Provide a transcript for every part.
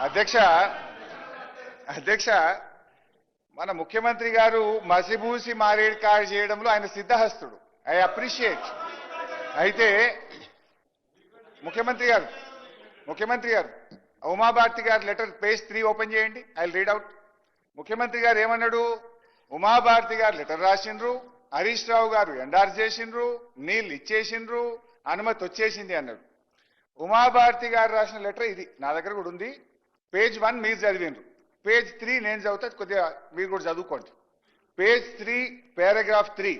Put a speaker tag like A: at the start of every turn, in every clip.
A: అధ్యక్ష అధ్యక్ష మన ముఖ్యమంత్రి గారు మసిబూసి మారేడు కాయ చేయడంలో ఆయన సిద్ధహస్తుడు. I appreciate. అయితే ముఖ్యమంత్రి గారు ఉమాభారతి గారు లెటర్ పేజ్ 3 ఓపెన్ చేయండి. I read out. ముఖ్యమంత్రి గారు ఏమన్నాడు? ఉమాభారతి గారు లెటర్ రాసిండ్రు, హరీష్ రావు గారు ఎండార్స్ చేసిండ్రు, నీళ్ళు ఇచ్చేసిండ్రు, అనుమతి వచ్చేసింది అన్నాడు. ఉమాభారతి గారు రాసిన లెటర్ ఇది నా దగ్గర కూడా ఉంది. పేజ్ 1 మీరు చదివిండ్రు, పేజ్ 3 నేను చదువుతా, కొద్దిగా మీరు కూడా చదువుకోండి. పేజ్ 3 పారాగ్రాఫ్ 3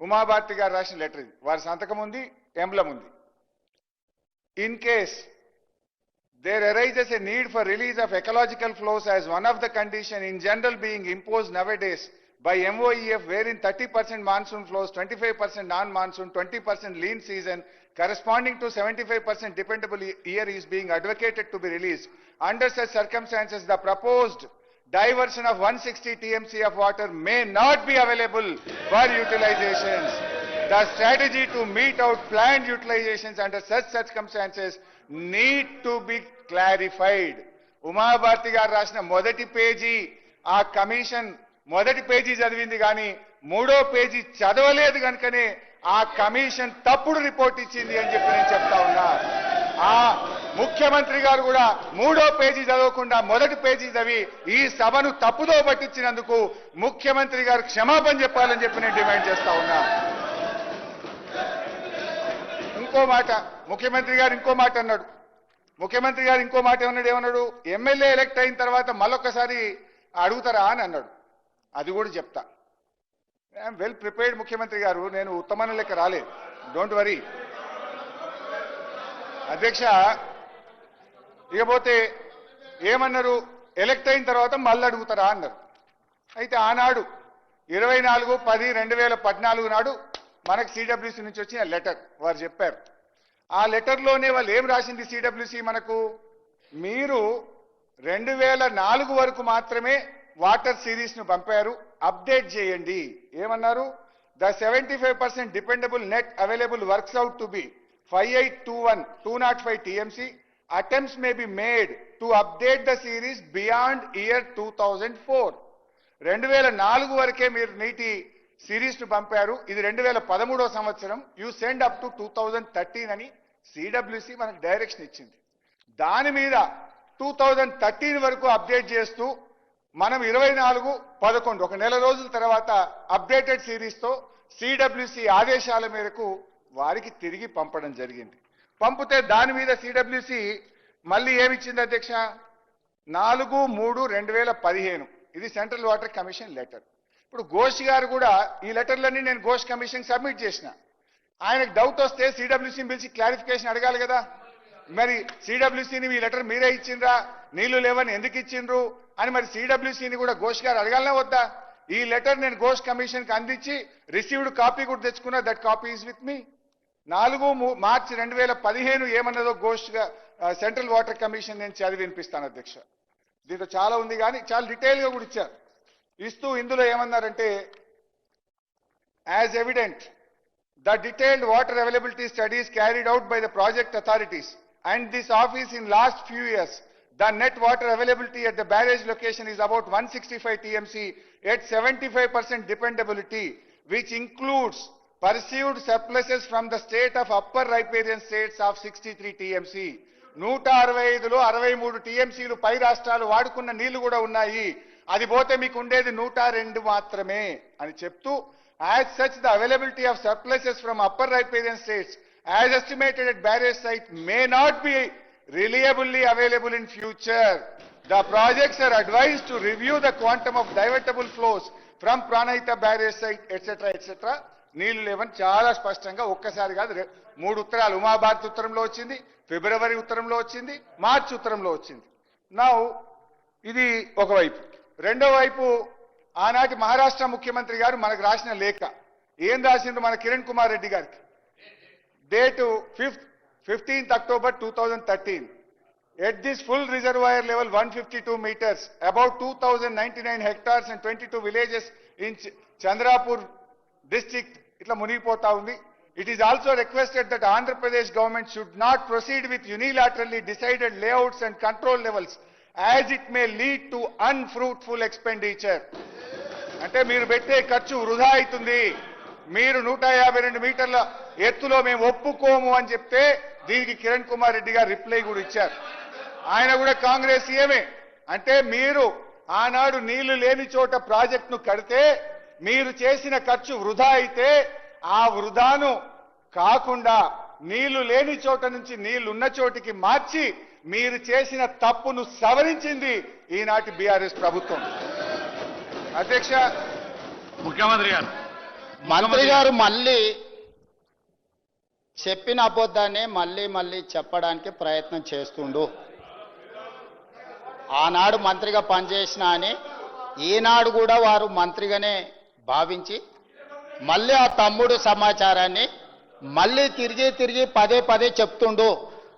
A: ఉమాభారతి గారు రాసిన లెటర్ ఇది. వారి సంతకం ఉంది, ఎంబ్లం ఉంది. In case there arises a need for release of ecological flows as one of the conditions in general being imposed nowadays by MOEF, wherein 30% monsoon flows, 25% non-monsoon, 20% lean season, corresponding to 75% dependable year is being advocated to be released. Under such circumstances, the proposed diversion of 160 TMC of water may not be available for utilizations. The strategy to meet out planned utilizations under such circumstances need to be clarified. Uma Bharti గారు రాసిన మొదటి page ఆ commission మొదటి page చదివింది కానీ మూడో page చదవలేదు కనుకనే ఆ కమిషన్ తప్పుడు రిపోర్ట్ ఇచ్చింది అని చెప్పి నేను చెప్తా ఉన్నా. ఆ ముఖ్యమంత్రి గారు కూడా మూడో పేజీ చదవకుండా మొదటి పేజీ చదివి ఈ సభను తప్పుదో పట్టించినందుకు ముఖ్యమంత్రి గారు క్షమాపణ చెప్పాలని చెప్పి నేను డిమాండ్ చేస్తా ఉన్నా. ఇంకో మాట ముఖ్యమంత్రి గారు ఇంకో మాట అన్నాడు. ఏమన్నాడు? ఎమ్మెల్యే ఎలక్ట్ అయిన తర్వాత మళ్ళొక్కసారి అడుగుతారా అని అన్నాడు. అది కూడా చెప్తా. ఐఎమ్ వెల్ ప్రిపేర్డ్ ముఖ్యమంత్రి గారు, నేను ఉత్తమన లెక్క రాలేదు, డోంట్ వరీ. అధ్యక్ష ఇకపోతే ఏమన్నారు? ఎలక్ట్ అయిన తర్వాత మళ్ళీ అడుగుతారా అన్నారు. అయితే ఆనాడు 24/10/2014 నాడు మనకు సిడబ్ల్యూసీ నుంచి వచ్చిన లెటర్ వారు చెప్పారు. ఆ లెటర్లోనే వాళ్ళు ఏం రాసింది సిడబ్ల్యూసీ మనకు? మీరు 2004 వరకు మాత్రమే వాటర్ సిరీస్ ను పంపారు, అప్డేట్ చేయండి. ఏమన్నారు? The 75% dependable net available works out to be 5821-205 TMC. Attempts may be made to update the series beyond year 2004. 2004 వరకే మీరు నీటి సిరీస్ ను పంపారు, ఇది 2013వ సంవత్సరం, యూ సెండ్ అప్ టు 2013 అని సిడబ్ల్యూసీ మనకు డైరెక్షన్ ఇచ్చింది. దాని మీద 2013 వరకు అప్డేట్ చేస్తూ మనం 24/11 ఒక నెల రోజుల తర్వాత అప్డేటెడ్ సిరీస్ తో సిడబ్ల్యూసీ ఆదేశాల మేరకు వారికి తిరిగి పంపడం జరిగింది. పంపితే దాని మీద సిడబ్ల్యూసీ మళ్ళీ ఏమిచ్చింది అధ్యక్ష? 4/3/2015 ఇది సెంట్రల్ వాటర్ కమిషన్ లెటర్. ఇప్పుడు ఘోష్ గారు కూడా ఈ లెటర్లన్నీ నేను ఘోష్ కమిషన్ సబ్మిట్ చేసిన. ఆయనకు డౌట్ వస్తే సిడబ్ల్యూసీని పిలిచి క్లారిఫికేషన్ అడగాలి కదా. మరి సిడబ్ల్యూసీని ఈ లెటర్ మీరే ఇచ్చిండ్రా, నీళ్లు లేవని ఎందుకు ఇచ్చిండ్రు అని మరి సిడబ్ల్యూసీని కూడా ఘోష్ గారు అడగాలనే వద్దా? ఈ లెటర్ నేను ఘోష్ కమిషన్ కి అందించి రిసీవ్డ్ కాపీ కూడా తెచ్చుకున్నా. That copy is with me. 4 March 2015 ఏమన్నదో ఘోష్ సెంట్రల్ వాటర్ కమిషన్ నేను చదివి వినిపిస్తాను అధ్యక్ష. దీంట్లో చాలా ఉంది కానీ చాలా డీటెయిల్ గా కూడా ఇచ్చారు. ఇస్తూ ఇందులో ఏమన్నారంటే, as evident the detailed water availability studies carried out by the project authorities and this office in last few years, the net water availability at the barrage location is about 165 TMC at 75% dependability, which includes perceived surpluses from the state of upper riparian states of 63 TMC. 165లో 63 TMCలు పై రాష్ట్రాలు వాడుకున్న నీళ్లు కూడా ఉన్నాయి. అది పోతే మీకు ఉండేది 102 మాత్రమే అని చెప్తూ, as such the availability of surpluses from upper riparian states as estimated at barrage site may not be reliably available in future. The projects are advised to review the quantum of divertible flows from Pranahita barrage site etc. నీళ్లు లేవని చాలా స్పష్టంగా ఒక్కసారి కాదు 3 ఉత్తరాలు, ఉమాభారతి ఉత్తరంలో వచ్చింది, ఫిబ్రవరి ఉత్తరంలో వచ్చింది, మార్చి ఉత్తరంలో వచ్చింది. నౌ ఇది ఒకవైపు. రెండో వైపు ఆనాటి మహారాష్ట్ర ముఖ్యమంత్రి గారు మనకు రాసిన లేఖ ఏం రాసిండ్రు మన కిరణ్ కుమార్ రెడ్డి గారికి? Date 15th October 2013. At this full reservoir level 152 meters, about 2099 hectares and 22 villages in Chandrapur district itla munigipoతా ఉంది. It is also requested that Andhra Pradesh government should not proceed with unilaterally decided layouts and control levels as it may lead to unfruitful expenditure. అంటే మీరు పెట్టే ఖర్చు వృధా అవుతుంది. మీరు 152 మీటర్ల ఎత్తులో మేము ఒప్పుకోము అని చెప్తే దీనికి కిరణ్ కుమార్ రెడ్డి గారు రిప్లై కూడా ఇచ్చారు. ఆయన కూడా కాంగ్రెస్ సీఎమే. అంటే మీరు ఆనాడు నీళ్లు లేని చోట ప్రాజెక్టును కడితే మీరు చేసిన ఖర్చు వృధా అయితే ఆ వృధాను కాకుండా నీళ్లు లేని చోట నుంచి నీళ్లు ఉన్న చోటికి మార్చి మీరు చేసిన తప్పును సవరించింది ఈనాటి బీఆర్ఎస్ ప్రభుత్వం. అధ్యక్ష,
B: ముఖ్యమంత్రి గారు
C: మళ్ళీ చెప్పిన అబద్ధాన్ని మళ్ళీ చెప్పడానికి ప్రయత్నం చేస్తుండు. ఆనాడు మంత్రిగా పనిచేసిన అని ఈనాడు కూడా వారు మంత్రిగానే భావించి మళ్ళీ ఆ తమ్ముడు సమాచారాన్ని మళ్ళీ తిరిగి పదే చెప్తుండు.